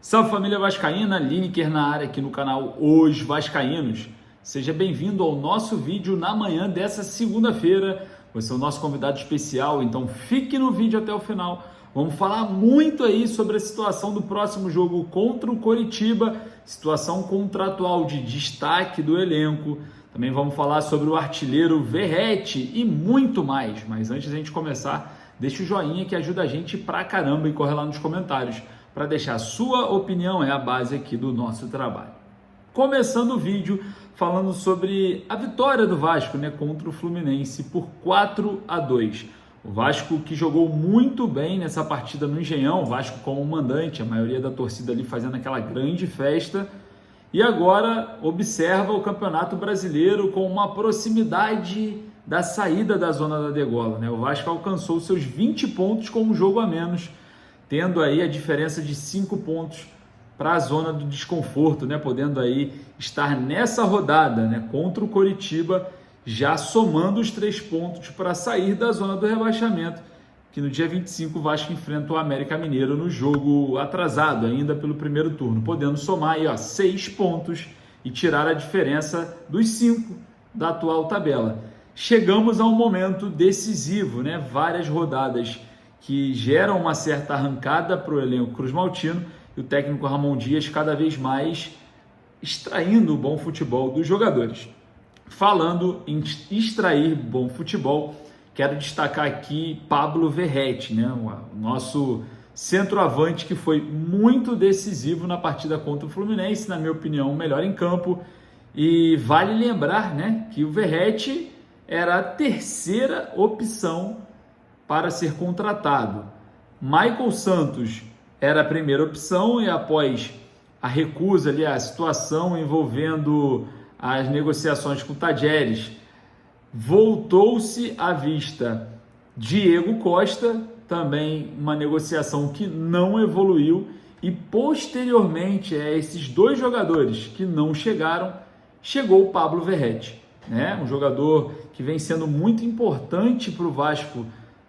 Salve família vascaína, Lineker na área aqui no canal Os Vascaínos. Seja bem-vindo ao nosso vídeo na manhã dessa segunda-feira. Você é o nosso convidado especial, então fique no vídeo até o final. Vamos falar muito aí sobre a situação do próximo jogo contra o Coritiba, situação contratual de destaque do elenco. Também vamos falar sobre o artilheiro Verratti e muito mais. Mas antes de a gente começar, deixa o joinha que ajuda a gente pra caramba e corre lá nos comentários para deixar a sua opinião, é a base aqui do nosso trabalho. Começando o vídeo falando sobre a vitória do Vasco, contra o Fluminense por 4-2. O Vasco que jogou muito bem nessa partida no Engenhão, o Vasco como mandante, a maioria da torcida ali fazendo aquela grande festa, e agora observa o Campeonato Brasileiro com uma proximidade da saída da zona da degola. O Vasco alcançou seus 20 pontos com um jogo a menos, tendo aí a diferença de 5 pontos para a zona do desconforto, podendo aí estar nessa rodada contra o Coritiba, já somando os 3 pontos para sair da zona do rebaixamento, que no dia 25 o Vasco enfrenta o América Mineiro no jogo atrasado, ainda pelo primeiro turno, podendo somar aí 6 pontos e tirar a diferença dos 5 da atual tabela. Chegamos a um momento decisivo, várias rodadas que geram uma certa arrancada para o elenco cruzmaltino e o técnico Ramon Dias cada vez mais extraindo o bom futebol dos jogadores. Falando em extrair bom futebol, quero destacar aqui Pablo Verratti, o nosso centroavante que foi muito decisivo na partida contra o Fluminense, na minha opinião, o melhor em campo. E vale lembrar que o Verratti era a terceira opção para ser contratado. Michael Santos era a primeira opção e após a recusa, a situação envolvendo as negociações com o Tadjeres, voltou-se à vista Diego Costa, também uma negociação que não evoluiu, e posteriormente a esses dois jogadores que não chegaram, chegou o Pablo Verratti, um jogador que vem sendo muito importante para o Vasco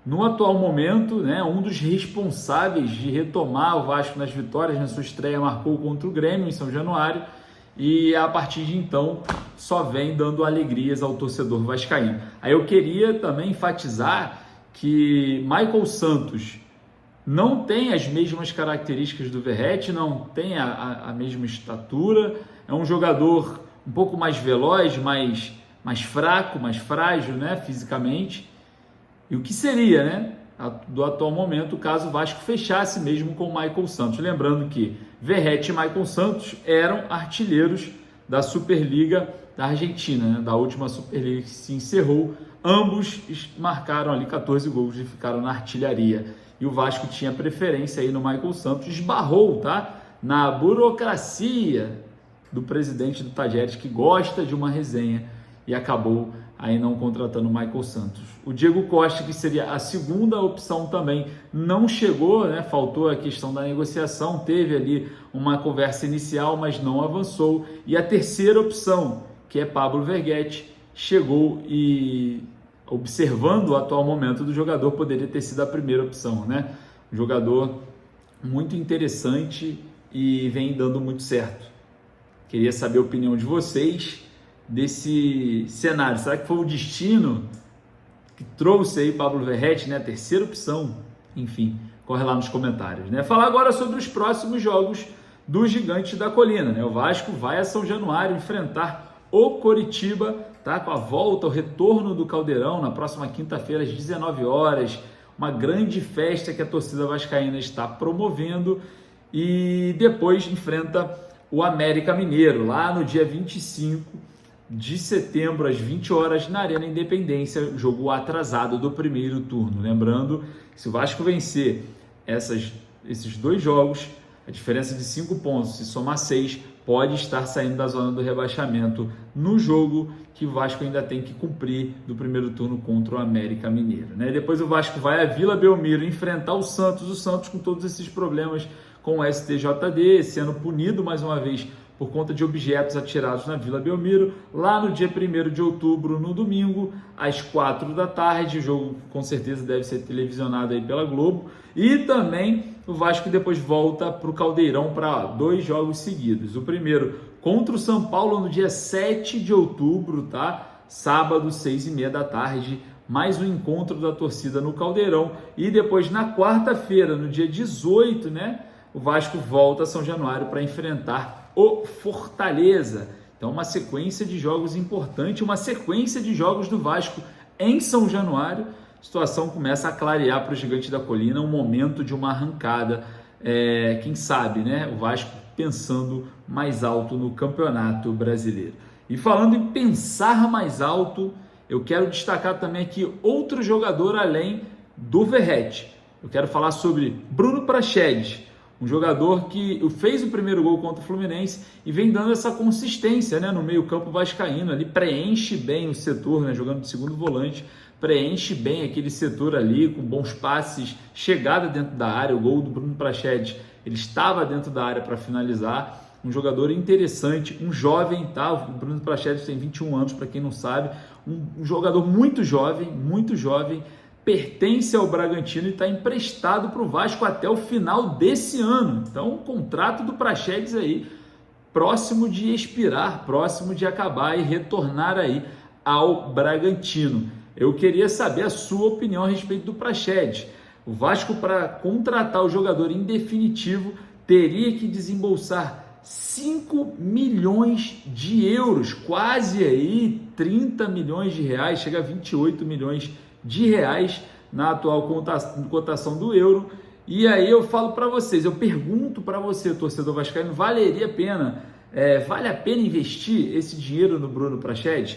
no atual momento, um dos responsáveis de retomar o Vasco nas vitórias. Na sua estreia marcou contra o Grêmio em São Januário e a partir de então só vem dando alegrias ao torcedor vascaíno. Aí eu queria também enfatizar que Michael Santos não tem as mesmas características do Verratti, não tem a mesma estatura, é um jogador um pouco mais veloz, mais fraco, mais frágil fisicamente. E o que seria, do atual momento, caso o Vasco fechasse mesmo com o Michael Santos? Lembrando que Verratti e Michael Santos eram artilheiros da Superliga da Argentina, da última Superliga que se encerrou. Ambos marcaram ali 14 gols e ficaram na artilharia. E o Vasco tinha preferência aí no Michael Santos, esbarrou, na burocracia do presidente do Tadjeres, que gosta de uma resenha, e acabou aí não contratando o Michael Santos. O Diego Costa, que seria a segunda opção também, não chegou, faltou a questão da negociação, teve ali uma conversa inicial, mas não avançou. E a terceira opção, que é Pablo Verratti, chegou e, observando o atual momento do jogador, poderia ter sido a primeira opção, Um jogador muito interessante e vem dando muito certo. Queria saber a opinião de vocês desse cenário. Será que foi o destino que trouxe aí Pablo Verratti, a terceira opção? Enfim, corre lá nos comentários. Falar agora sobre os próximos jogos do Gigante da Colina. O Vasco vai a São Januário enfrentar o Coritiba, com a volta, o retorno do Caldeirão na próxima quinta-feira às 19 horas. Uma grande festa que a torcida vascaína está promovendo, e depois enfrenta o América Mineiro lá no dia 25 de setembro, às 20 horas, na Arena Independência, jogo atrasado do primeiro turno. Lembrando que se o Vasco vencer esses dois jogos, a diferença de 5 pontos, se somar 6, pode estar saindo da zona do rebaixamento no jogo que o Vasco ainda tem que cumprir do primeiro turno contra o América Mineiro. Depois o Vasco vai à Vila Belmiro enfrentar o Santos com todos esses problemas com o STJD, sendo punido mais uma vez por conta de objetos atirados na Vila Belmiro, lá no dia 1º de outubro, no domingo, às 4 da tarde. O jogo com certeza deve ser televisionado aí pela Globo. E também o Vasco depois volta para o Caldeirão para 2 jogos seguidos. O primeiro contra o São Paulo no dia 7 de outubro, tá? Sábado, 6h30 da tarde, mais um encontro da torcida no Caldeirão. E depois na quarta-feira, no dia 18, né? O Vasco volta a São Januário para enfrentar o Fortaleza. Então uma sequência de jogos importante, uma sequência de jogos do Vasco em São Januário. A situação começa a clarear para o Gigante da Colina, um momento de uma arrancada, quem sabe, né? O Vasco pensando mais alto no Campeonato Brasileiro. E falando em pensar mais alto, eu quero destacar também aqui outro jogador além do Verratti. Eu quero falar sobre Bruno Praxedes, um jogador que fez o primeiro gol contra o Fluminense e vem dando essa consistência, né, no meio-campo vascaíno. Ali preenche bem o setor, né, jogando de segundo volante, preenche bem aquele setor ali com bons passes, chegada dentro da área. O gol do Bruno Praxedes, ele estava dentro da área para finalizar. Um jogador interessante, um jovem, tá? O Bruno Praxedes tem 21 anos, para quem não sabe, um jogador muito jovem, pertence ao Bragantino e está emprestado para o Vasco até o final desse ano. Então, o contrato do Praxedes aí, próximo de expirar, próximo de acabar e retornar aí ao Bragantino. Eu queria saber a sua opinião a respeito do Praxedes. O Vasco, para contratar o jogador em definitivo, teria que desembolsar 5 milhões de euros, quase aí 30 milhões de reais, chega a 28 milhões de reais na atual cotação do euro. E aí eu falo para vocês, eu pergunto para você, torcedor vascaíno, valeria a pena, vale a pena investir esse dinheiro no Bruno Praxedes?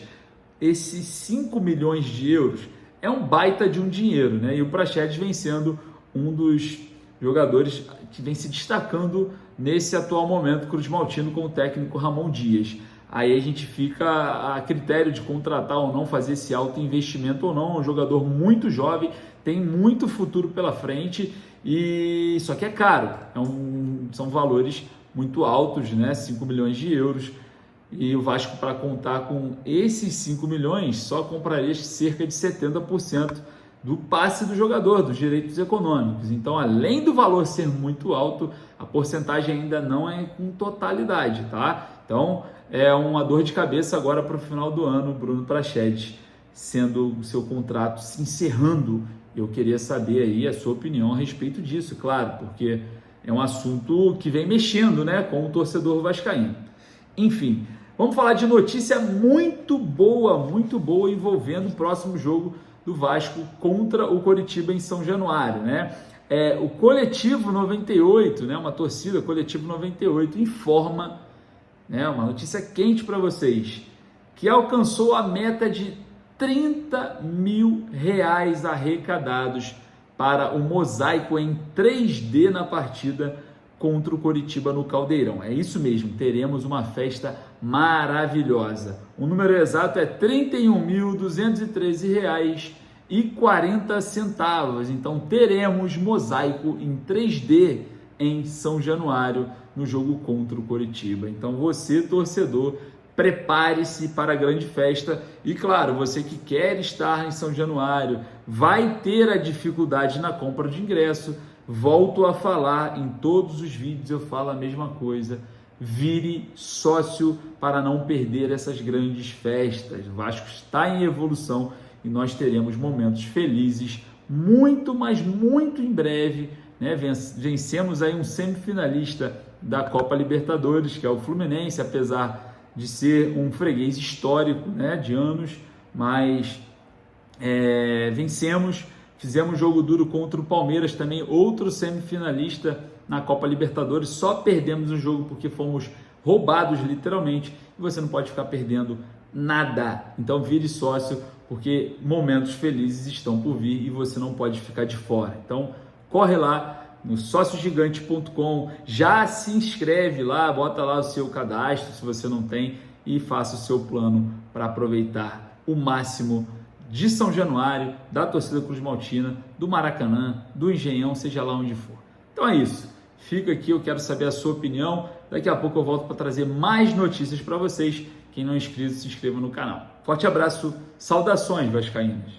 Esses 5 milhões de euros é um baita de um dinheiro, né? E o Praxedes vem sendo um dos jogadores que vem se destacando nesse atual momento cruzmaltino com o técnico Ramon Dias. Aí a gente fica a critério de contratar ou não, fazer esse alto investimento ou não. É um jogador muito jovem, tem muito futuro pela frente, e só que é caro, são valores muito altos, né? 5 milhões de euros. E o Vasco, para contar com esses 5 milhões, só compraria cerca de 70% do passe do jogador, dos direitos econômicos. Então, além do valor ser muito alto, a porcentagem ainda não é com totalidade, tá? Então, é uma dor de cabeça agora para o final do ano, Bruno Praxedes, sendo o seu contrato se encerrando. Eu queria saber aí a sua opinião a respeito disso, claro, porque é um assunto que vem mexendo, né, com o torcedor vascaíno. Enfim, vamos falar de notícia muito boa envolvendo o próximo jogo do Vasco contra o Coritiba em São Januário, né? O Coletivo 98, né, uma torcida, Coletivo 98, informa, né, uma notícia quente para vocês, que alcançou a meta de 30 mil reais arrecadados para o mosaico em 3D na partida contra o Coritiba no Caldeirão. É isso mesmo, teremos uma festa maravilhosa. O número exato é R$ 31.213,40. Então teremos mosaico em 3D em São Januário no jogo contra o Coritiba. Então você, torcedor, prepare-se para a grande festa. E claro, você que quer estar em São Januário, vai ter a dificuldade na compra de ingresso. Volto a falar, em todos os vídeos eu falo a mesma coisa: vire sócio para não perder essas grandes festas. O Vasco está em evolução e nós teremos momentos felizes muito, mas muito em breve, né? Vencemos aí um semifinalista da Copa Libertadores, que é o Fluminense, apesar de ser um freguês histórico, né, de anos, mas vencemos. Fizemos jogo duro contra o Palmeiras, também outro semifinalista na Copa Libertadores. Só perdemos o jogo porque fomos roubados, literalmente. E você não pode ficar perdendo nada. Então vire sócio, porque momentos felizes estão por vir e você não pode ficar de fora. Então corre lá no sociogigante.com, já se inscreve lá, bota lá o seu cadastro se você não tem e faça o seu plano para aproveitar o máximo de São Januário, da torcida cruzmaltina, do Maracanã, do Engenhão, seja lá onde for. Então é isso. Fica aqui, eu quero saber a sua opinião. Daqui a pouco eu volto para trazer mais notícias para vocês. Quem não é inscrito, se inscreva no canal. Forte abraço, saudações vascaínas.